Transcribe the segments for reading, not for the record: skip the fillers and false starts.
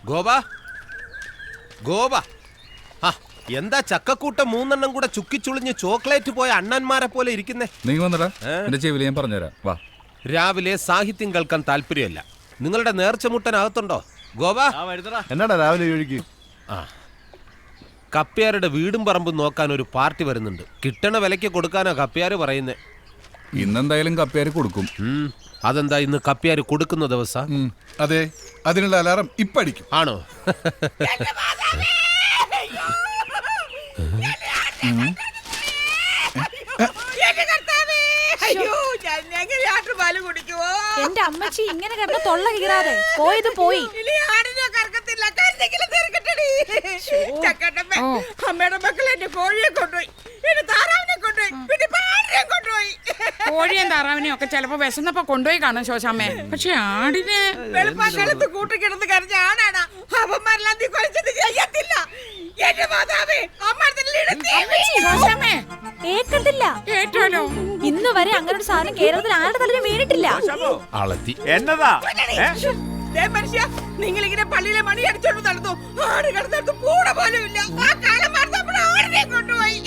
ഗോപ ഗോപ എന്താ ചക്കക്കൂട്ടം 3 കൂടെ ചുക്കിച്ചുളിഞ്ഞ് ചോക്ലേറ്റ് പോയ അണ്ണന്മാരെ പോലെ ഇരിക്കുന്നേ? നീ വന്നടാ, എന്റെ ചെവിയിൽ ഞാൻ പറഞ്ഞുതരാം. വാ. രാവിലെ സാഹിത്യം കേൾക്കാൻ താല്പര്യമല്ല. നിങ്ങളുടെ നേർച്ചമുട്ടനകത്തുണ്ടോ ഗോപ? എന്നാടാ രാവിലെ ഒഴുകി? കപ്പ്യാരുടെ വീടും പറമ്പും നോക്കാൻ ഒരു പാർട്ടി വരുന്നുണ്ട്. കിട്ടണ വിലയ്ക്ക് കൊടുക്കാനാ കപ്പ്യാര് പറയുന്നേ. ഇന്നെന്തായാലും കപ്പ്യാര് കൊടുക്കും. അതെന്താ ഇന്ന് കപ്പ്യാര് കൊടുക്കുന്ന ദിവസം? അതെ, അതിനുള്ള അലാറം ഇപ്പടിക്കും. ആണോ? എന്റെ അമ്മച്ചി ഇങ്ങനെ കിടന്ന് തൊള്ള കീറാതെ പോയത് പോയി. അമ്മയുടെ മക്കൾ എന്റെ കോഴിയെ കൊണ്ടുപോയി, എന്റെ താറാവിനെ കൊണ്ടുപോയി, പിന്നെ പാടിനെ കൊണ്ടുപോയി. കോഴിയും താറാവിനെയും ഒക്കെ ചിലപ്പോ വിശന്നപ്പോ കൊണ്ടുപോയി കാണും ശോശാമ്മേ. പക്ഷെ ആടിനെ വെളുപ്പാക്കാലത്ത് കൂട്ടിക്കിടന്ന് കരഞ്ഞ ആടാണ്. അവന്മാരെല്ലാം നീ കൊലച്ചത് ചെയ്യത്തില്ല. എന്റെ മാതാവേ, കേട്ടോലോ, ഇന്ന് വരെ അങ്ങനെ ഒരു സാധനം കേരളത്തിൽ ആരുടെ തലയിൽ വീണിട്ടില്ല. എന്നതാ മനുഷ്യ, നിങ്ങൾ ഇങ്ങനെ പള്ളിയിലെ മണി അടിച്ചോണ്ട് നടന്നു. ആട് കിടന്നിടത്ത് പൂട പോലും ഇല്ല. ആ കാലം ആടിനെ കൊണ്ടുപോയി.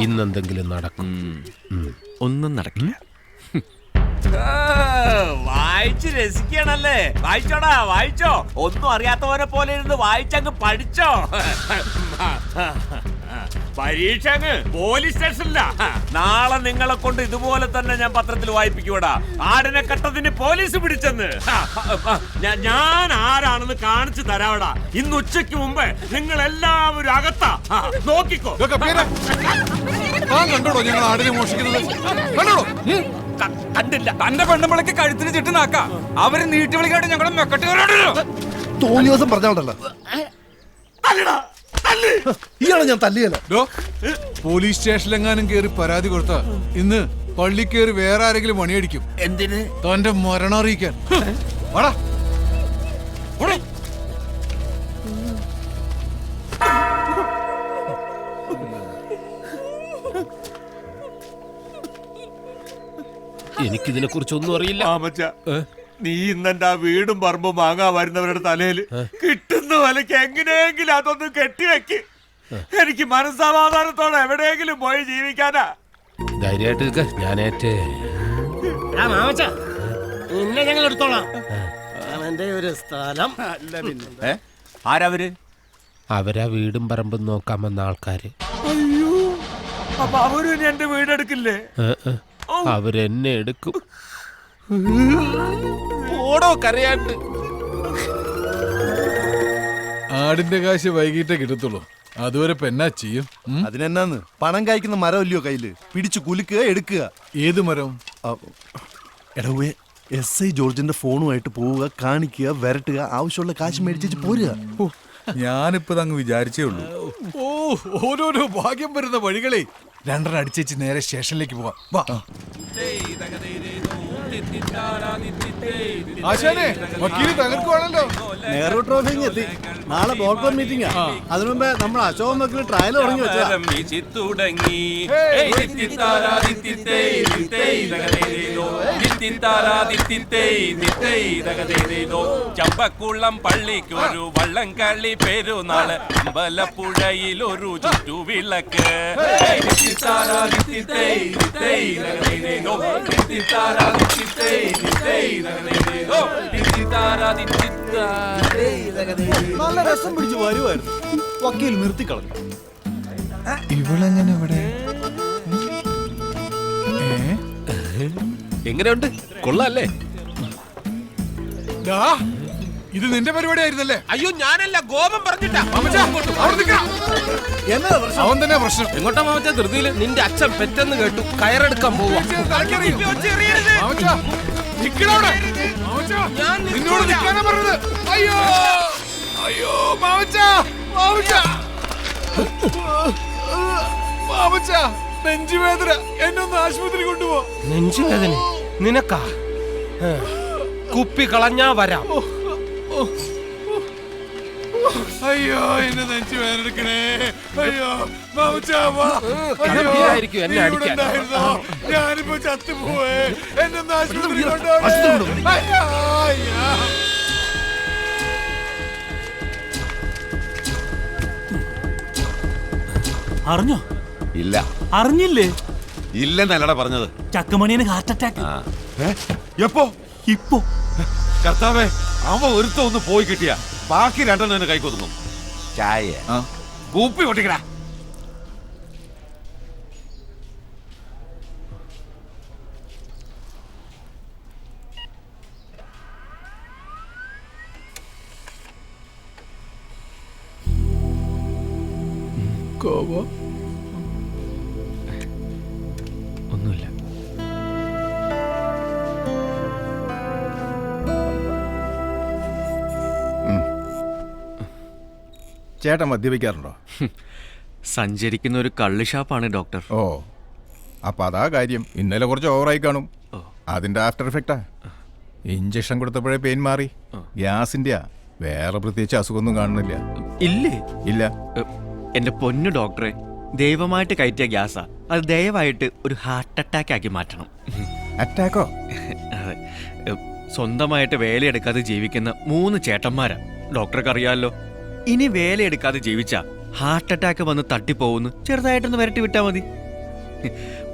ഇന്നെന്തെങ്കിലും നടക്കും? ഒന്നും നടക്കില്ല. വായിച്ച് രസിക്കണല്ലേ? വായിച്ചോടാ, വായിച്ചോ. ഒന്നും അറിയാത്തവരെ പോലെ ഇരുന്ന് വായിച്ചങ്ങ് പഠിച്ചോ. പരീക്ഷ അങ്ങ് പോലീസ് സ്റ്റേഷനില്ല. നാളെ നിങ്ങളെ കൊണ്ട് ഇതുപോലെ തന്നെ ഞാൻ പത്രത്തിൽ വായിപ്പിക്കൂടാ. ആടിനെ കട്ടതിന് പോലീസ് പിടിച്ചെന്ന്. ഞാൻ ആരാണെന്ന് കാണിച്ചു തരാവടാ. ഇന്ന് ഉച്ചയ്ക്ക് മുമ്പ് നിങ്ങൾ എല്ലാവരും അകത്താ. നോക്കിക്കോ. കണ്ടോടോ ഞങ്ങൾ ആടിനെ മോഷിക്കുന്നത്? കണ്ടോടോ? കണ്ടില്ല. തന്റെ പെണ്ണുമ്പളക്ക് കഴുത്തിന് ചുറ്റി നാക്ക. അവര് നീട്ടി വിളിക്കാണ്ട് ഞങ്ങളെ മെക്കെട്ടുകാരോടല്ലോ. തോന്നിയ ദിവസം പറഞ്ഞോണ്ടല്ലോ. ഇയാളെ ഞാൻ തല്ലിയല്ലോ. പോലീസ് സ്റ്റേഷനിലെങ്ങാനും കേറി പരാതി കൊടുത്താ ഇന്ന് പള്ളി കേറി വേറെ ആരെങ്കിലും പണിയടിക്കും. എന്തിന്? തന്റെ മരണം അറിയിക്കാൻ. വാടാ. എനിക്കിതിനെ കുറിച്ചൊന്നും അറിയില്ല. നീ ഇന്നെന്റെ ആ വീടും പറമ്പും വാങ്ങാൻ വരുന്നവരുടെ തലയിൽ കിട്ടുന്ന വിലക്ക് എങ്ങനെയെങ്കിലും അതൊന്നും കെട്ടിവെക്ക്. എനിക്ക് മനസ്സമാധാനത്തോടെ എവിടെയെങ്കിലും പോയി ജീവിക്കാനാ. ധൈര്യമായിട്ട് ഞാനേറ്റേ. ഞങ്ങൾ എടുത്തോളാം. അവന്റെ ഒരു സ്ഥലം. ആരവര്? അവരാ വീടും പറമ്പും നോക്കാൻ വന്ന ആൾക്കാര്. അയ്യോ, അപ്പൊ അവരും എന്റെ വീടെടുക്കില്ലേ? അവരെന്നെ എടുക്കും. ഓടോ കരയാണ്ട്. ആടിന്റെ കാശ് വൈകിട്ടേ കിട്ടത്തുള്ളൂ. അതുവരെ പെന്നാ ചെയ്യും. അതിനെന്നാന്ന്? പണം കായ്ക്കുന്ന മരം ഇല്ലയോ കയ്യില്? പിടിച്ചു കുലുക്കുക, എടുക്കുക. ഏത് മരം? എടവേ, SI ജോർജിന്റെ ഫോണുമായിട്ട് പോവുക, കാണിക്കുക, വരട്ടുക, ആവശ്യമുള്ള കാശ് മേടിച്ചു പോരുക. ഞാനിപ്പോ അങ്ങ് വിചാരിച്ചേ ഉള്ളൂ. ഓരോരോ ഭാഗ്യം വരുന്ന വഴികളെ. 2 അടിച്ചേച്ച് നേരെ സ്റ്റേഷനിലേക്ക് പോവാം. വാ. ആശാനെ, വക്കീല് തകർക്കുവാണല്ലോ. നെഹ്റു ട്രോഫി എത്തി. നാളെ ബോർഡ് മീറ്റിംഗാ. അതിനു മുമ്പേ നമ്മൾ അശോകൻ വക്കീൽ ട്രയൽ തുടങ്ങി വെച്ചാ. ചമ്പക്കുളം പള്ളിക്കൊരു വള്ളംകളി പെരുന്നാള്, അമ്പലപ്പുഴയിലൊരു ചുറ്റുവിളക്ക്. നല്ല രസം പിടിച്ച് വരുമായിരുന്നു. വക്കീൽ നിർത്തിക്കളഞ്ഞു. ഇവളെങ്ങനെ ഇവിടെ? എങ്ങനെയുണ്ട്? കൊള്ളാല്ലേ? ഇത് നിന്റെ പരിപാടി ആയിരുന്നല്ലേ? അയ്യോ, ഞാനല്ല, ഗോപം പറഞ്ഞിട്ടാ. അവൻ തന്നെ പ്രശ്നം. എങ്ങോട്ടാ മാമച്ച ധൃതിയില്? നിന്റെ അച്ഛൻ പെറ്റെന്ന് കേട്ടു. കയറെടുക്കാൻ പോവാ. നിന്നോട് നിൽക്കാനാ പറഞ്ഞത്. അയ്യോ അയ്യോ മാമച്ച, മാമച്ച, മാമച്ച, നെഞ്ചുവേദന. എന്നെ ഒന്ന് ആശുപത്രി കൊണ്ടുപോ. നെഞ്ചുവേദന നിനക്കാ? കുപ്പി കളഞ്ഞാ വരാം. അയ്യോ എന്നെ നെഞ്ചു വേദനിക്കണേ. അയ്യോ മാമച്ചാ, വാ. അയ്യോ, കടമ്പിയായിരിക്കും എന്നെ നീ ഇവിടെ അടിക്കാൻ. ഉണ്ടായിരുന്നോ? ഞാനിപ്പോ ചത്തുപോയേ. എന്നെ ഒന്ന് ആശുപത്രി കൊണ്ടുപോകണേ. അയ്യോ, അയ്യോ. അറിഞ്ഞോ? ഇല്ല അറിഞ്ഞില്ലേ? ഇല്ലെന്നല്ലടാ പറഞ്ഞത്. ചക്കമണിയന് ഹാർട്ട് അറ്റാക്ക്. എപ്പോ? ഇപ്പോ കർത്താവേ, അവ ഒരുത്ത ഒന്ന് പോയി കിട്ടിയ ബാക്കി രണ്ടെണ്ണം എന്നെ കൈക്കൊതുങ്ങും. ചായ കൂപ്പി പൊട്ടിക്കടാ. ഒന്നുമില്ല. ചേട്ടൻ മദ്യപിക്കാറുണ്ടോ? സഞ്ചരിക്കുന്ന ഒരു കള്ള് ഷാപ്പാണ് ഡോക്ടർ. ഓ, അപ്പൊ അതാ കാര്യം. ഇന്നലെ കുറച്ച് ഓവറായി കാണും. അതിന്റെ ആഫ്റ്റർ എഫക്റ്റാ. ഇഞ്ചക്ഷൻ കൊടുത്തപ്പോഴേ പെയിൻ മാറി. ഗ്യാസിന്റെയാ, വേറെ പ്രത്യേകിച്ച് അസുഖമൊന്നും കാണുന്നില്ല. ഇല്ലേ? ഇല്ല. എന്റെ പൊന്നു ഡോക്ടറെ, ദൈവമായിട്ട് കയറ്റിയ ഗ്യാസാ. അത് ദയവായിട്ട് ഒരു ഹാർട്ട് അറ്റാക്ക് ആക്കി മാറ്റണം. അറ്റാക്കോ? അതെ. സ്വന്തമായിട്ട് വേലയെടുക്കാതെ ജീവിക്കുന്ന 3 ചേട്ടന്മാരാ. ഡോക്ടർക്ക് അറിയാമല്ലോ. ഇനി വേലയെടുക്കാതെ ജീവിച്ചാ ഹാർട്ട് അറ്റാക്ക് വന്ന് തട്ടിപ്പോവുന്നു. ചെറുതായിട്ടൊന്ന് വരട്ടി വിട്ടാ മതി.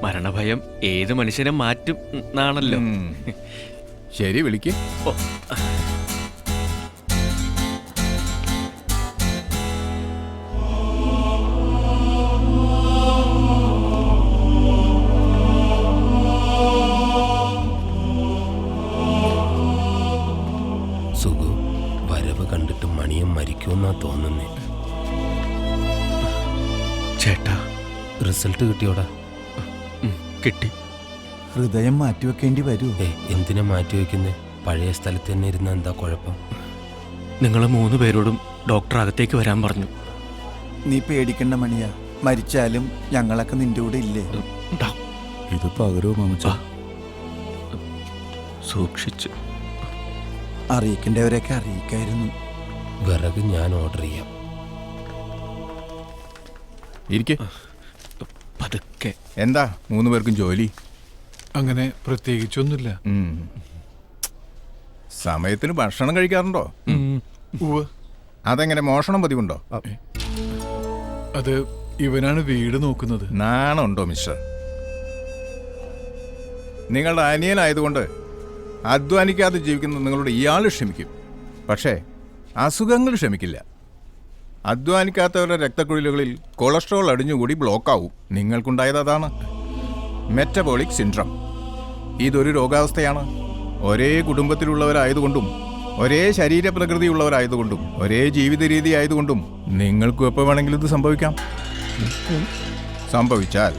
മരണഭയം ഏത് മനുഷ്യനെ മാറ്റും എന്നാണല്ലോ. ശരി, വിളിക്ക്. ഓ, സുഖു വരവ് കണ്ടിട്ട് മണിയം മരിക്കുമെന്നാ തോന്നുന്നേ. ചേട്ടാ, റിസൾട്ട് കിട്ടിയോടാ? കിട്ടി. ഹൃദയം മാറ്റിവെക്കേണ്ടി വരൂ. എന്തിനാ മാറ്റി വെക്കുന്നേ? പഴയ സ്ഥലത്ത് തന്നെ ഇരുന്ന എന്താ കുഴപ്പം? നിങ്ങൾ 3 പേരോടും ഡോക്ടർ അകത്തേക്ക് വരാൻ പറഞ്ഞു. നീ പേടിക്കണ്ട മണിയാ, മരിച്ചാലും ഞങ്ങളൊക്കെ നിന്റെ കൂടെ ഇല്ലേ? ഇത് പകരോ മാമച്ച? സൂക്ഷിച്ച്. അറിയിക്കേണ്ടവരെയൊക്കെ അറിയിക്കായിരുന്നു. വിറക് ഞാൻ ഓർഡർ ചെയ്യാം. ഇരിക്കെ. പതുക്കെ. എന്താ 3 പേർക്കും ജോലി? അങ്ങനെ പ്രത്യേകിച്ചൊന്നുമില്ല. സമയത്തിന് ഭക്ഷണം കഴിക്കാറുണ്ടോ? അതെങ്ങനെ, മോഷണം പതിവുണ്ടോ? അത് ഇവനാണ് വീട് നോക്കുന്നത്. നാണുണ്ടോ മിസ്റ്റർ? നിങ്ങളുടെ അനിയനായതുകൊണ്ട് അധ്വാനിക്കാതെ ജീവിക്കുന്ന നിങ്ങളുടെ ഇയാൾ ക്ഷമിക്കും. പക്ഷേ അസുഖങ്ങൾ ക്ഷമിക്കില്ല. അധ്വാനിക്കാത്തവരുടെ രക്തക്കുഴലുകളിൽ കൊളസ്ട്രോൾ അടിഞ്ഞുകൂടി ബ്ലോക്കാവും. നിങ്ങൾക്കുണ്ടായത് അതാണ്, മെറ്റബോളിക് സിൻഡ്രം. ഇതൊരു രോഗാവസ്ഥയാണ്. ഒരേ കുടുംബത്തിലുള്ളവരായതുകൊണ്ടും ഒരേ ശരീരപ്രകൃതിയുള്ളവരായതുകൊണ്ടും ഒരേ ജീവിത രീതി ആയതുകൊണ്ടും നിങ്ങൾക്കും എപ്പോൾ വേണമെങ്കിലും ഇത് സംഭവിക്കാം. സംഭവിച്ചാൽ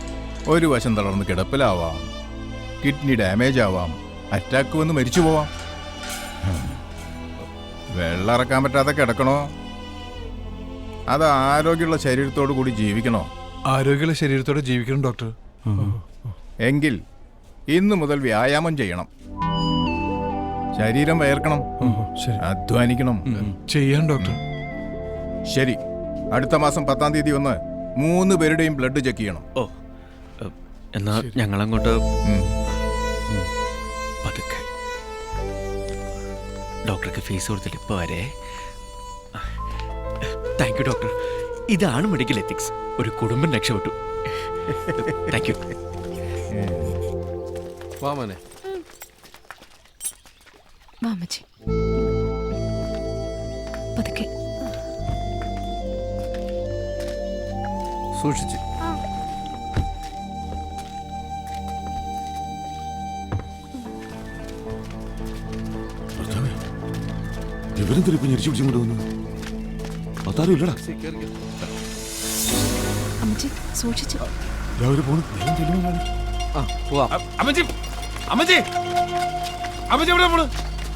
ഒരു വശം തളർന്ന് കിടപ്പിലാവാം, കിഡ്നി ഡാമേജ് ആവാം, അറ്റാക്ക് വന്ന് മരിച്ചു പോവാം. വെള്ളം ഇറക്കാൻ പറ്റാതെ കിടക്കണോ, അത് ആരോഗ്യമുള്ള ശരീരത്തോടു കൂടി ജീവിക്കണോ? ആരോഗ്യമുള്ള ശരീരത്തോടെ ജീവിക്കണം ഡോക്ടർ. എങ്കിൽ ഇന്നു മുതൽ വ്യായാമം ചെയ്യണം. ശരീരം വയർക്കണം, അധ്വാനിക്കണം. ചെയ്യാൻ ഡോക്ടർ. ശരി, അടുത്ത മാസം 10-ാം തീയതി വന്ന് 3 പേരുടെയും ബ്ലഡ് ചെക്ക് ചെയ്യണം. ഓ, എന്നാ ഞങ്ങളങ്ങോട്ട് പതുക്കെ. ഡോക്ടർക്ക് ഫീസ് കൊടുത്തിട്ട് ഇപ്പൊ വരെ. Thank you doctor. ഇതാണ് മെഡിക്കൽ എത്തിക്സ്. ഒരു കുടുംബം രക്ഷപ്പെട്ടു. Thank you. വാമനെ, വാമച്ചി പതുക്കെ. സൂക്ഷിച്ച്. ഇവരെന്തൊരു ഇപ്പൊ ഞെരിച്ചു പിടിച്ചും കൊണ്ടുവന്നു? അതാരും ഇല്ലടാ. അമ്മച്ചി സൂക്ഷിച്ചു. രാവിലെ പോണു. അമ്മച്ചി, അമ്മച്ചി, അമ്മച്ചി എവിടെ പോണു?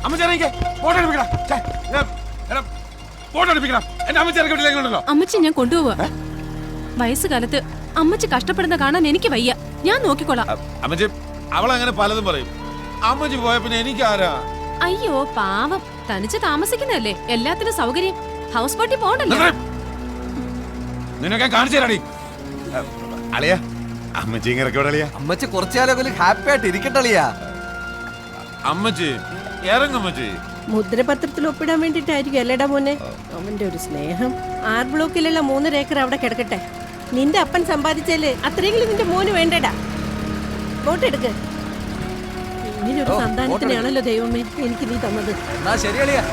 അമ്മച്ചി ഇറങ്ങിക്കേ. ഫോട്ടോ എടുപ്പിക്കണം. ഫോട്ടോ എടുപ്പിക്കണം. എന്റെ അമ്മച്ചി ഇറക്കി വിട്ടില്ലേക്കുണ്ടല്ലോ. അമ്മച്ചി ഞാൻ കൊണ്ടുപോവാ. വയസ്സുകാലത്ത് അമ്മച്ചി കഷ്ടപ്പെടുന്ന കാണാൻ എനിക്ക് വയ്യ. ഞാൻ നോക്കിക്കോളാം. അമ്മച്ചി, അവളങ്ങനെ പലതും പറയും. അമ്മച്ചി പോയ പിന്നെ എനിക്കാരാ? അയ്യോ പാവം, തനിച്ച് താമസിക്കുന്നതല്ലേ, എല്ലാത്തിനും സൗകര്യം. House party പോകണ്ടല്ലോ. നിനക്കെ കാണിച്ചു തരാടി. അളിയാ അമ്മച്ചി ഇറക്കോടെ അളിയാ. അമ്മച്ചി കുറച്ചാലും ഹാപ്പി ആയിട്ട് ഇരിക്കട്ടളിയാ. അമ്മച്ചി ഇറങ്ങമ്മച്ചി. മുദ്രപത്രത്തിൽ ഒപ്പിടാൻ വേണ്ടിട്ടായിരിക്കും അല്ലേടാ മോനെ അവന്റെ ഒരു സ്നേഹം. 6 ബ്ലോക്കിലുള്ള 3 ഏക്കർ അവിടെ കിടക്കട്ടെ. നിന്റെ അപ്പൻ സമ്പാദിച്ചാല് അത്രയെങ്കിലും നിന്റെ മോന് വേണ്ടടാ. വോട്ടെടുക്ക്. ഇങ്ങനൊരു സന്താനത്തിനാണല്ലോ ദൈവമേ എനിക്ക് നീ തന്നത്. എന്നാ ശരി അളിയാ.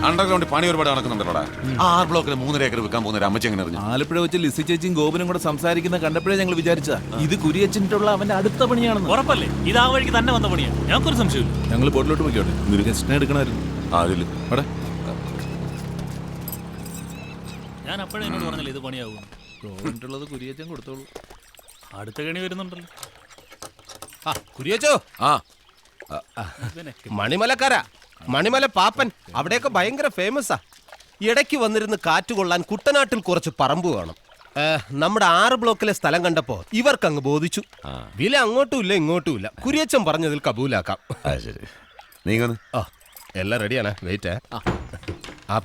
അണ്ടർഗ്രൗണ്ട് പണി ഒരുപാട് നടക്കുന്നുണ്ടല്ലോടാ. 6 ബ്ലോക്കിൽ 3 ഏക്കർ വിൽക്കാൻ പോകുന്ന അമ്മച്ചി എങ്ങനെ അറിഞ്ഞു? ആലപ്പുഴ വെച്ച് ലിസി ചേച്ചിയും ഗോപനും കൂടെ സംസാരിക്കുന്ന കണ്ടപ്പോഴേ ഞങ്ങൾ വിചാരിച്ചാ ഇത് കുരിയച്ചിട്ടുള്ള അവന്റെ അടുത്ത പണിയാണെന്ന്. ഉറപ്പല്ലേ? ഇത് ആ വഴിക്ക് തന്നെ വന്ന പണിയാ. ഞങ്ങൾക്കൊരു സംശയമില്ല. ഞങ്ങൾ ബോട്ടിലോട്ട് പോയിക്കോട്ടെ. നിനക്ക് ഗസ്റ്റിനെ എടുക്കണമായിരുന്നു. ആരില്ല അവിടെ. ഞാൻ അപ്പോഴേ എന്നോട് പറഞ്ഞില്ല ഇത് പണിയാവും. ഗോപനിട്ടുള്ളത് കുരിയച്ചൻ കൊടുത്തോളൂ. അടുത്ത കണി വരുന്നുണ്ടല്ലോ. കുരിയച്ചോ. മണിമലക്കാരാ, മണിമല പാപ്പൻ. അവിടെയൊക്കെ ഭയങ്കര ഫേമസാ. ഇടയ്ക്ക് വന്നിരുന്ന് കാറ്റുകൊള്ളാൻ കുട്ടനാട്ടിൽ കുറച്ച് പറമ്പ് വേണം. നമ്മുടെ 6 ബ്ലോക്കിലെ സ്ഥലം കണ്ടപ്പോ ഇവർക്കങ്ങ് ബോധിച്ചു. വില അങ്ങോട്ടും ഇല്ല ഇങ്ങോട്ടും ഇല്ല. കുരിയച്ചൻ പറഞ്ഞതിൽ കബൂലാക്കാം. എല്ലാം റെഡിയാണ്. വെയിറ്റ്.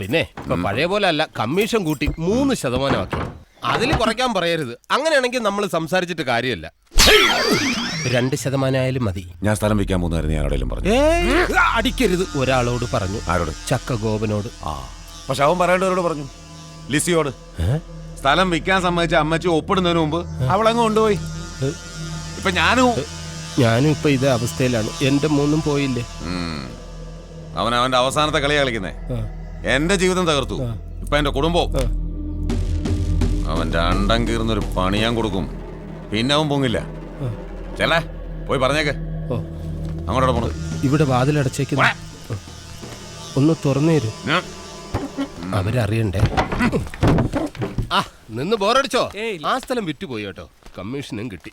പിന്നെ ഇപ്പൊ പഴയ പോലെ അല്ല, കമ്മീഷൻ കൂട്ടി 3% ആക്കി. അതിൽ കുറയ്ക്കാൻ പറയരുത്. അങ്ങനെയാണെങ്കിൽ നമ്മൾ സംസാരിച്ചിട്ട് കാര്യമല്ല. 2% ആയാലും മതി. ഞാൻ സ്ഥലം വിൽക്കാൻ പോകുന്നതായിരുന്നു ഞാൻ ആരോടെങ്കിലും പറഞ്ഞു. അടിക്കരുത്. ഒരാളോട് പറഞ്ഞു. ആരോട്? ചക്ക ഗോപനോട്. പക്ഷെ അവൻ പറയേണ്ടവരോട് പറഞ്ഞു, ലിസിയോട്. സ്ഥലം വിൽക്കാൻ സമ്മതിച്ച അമ്മച്ചി ഒപ്പിടുന്നതിന് മുമ്പ് അവളങ്ങ് കൊണ്ടുപോയി. ഇപ്പൊ ഞാനും ഇപ്പൊ ഇതേ അവസ്ഥയിലാണ്. എന്റെ 3 പോയില്ലേ. അവൻ അവന്റെ അവസാനത്തെ കളിയാ കളിക്കുന്നേ. എന്റെ ജീവിതം തകർത്തു. ഇപ്പൊ എന്റെ കുടുംബവും. അവന്റെ അണ്ടം കീർന്നൊരു പണി ഞാൻ കൊടുക്കും. പിന്നെ അവൻ പൊങ്ങില്ല. ചെല്ലേ പോയി പറഞ്ഞേക്ക്. അങ്ങോട്ട് പോണു. ഇവിടെ വാതിലടച്ചേക്കുന്ന ഒന്ന് തുറന്നേരും. അവരറിയണ്ടേ. നിന്ന് ബോറടിച്ചോ? ആ സ്ഥലം വിറ്റുപോയി കേട്ടോ. കമ്മീഷനും കിട്ടി.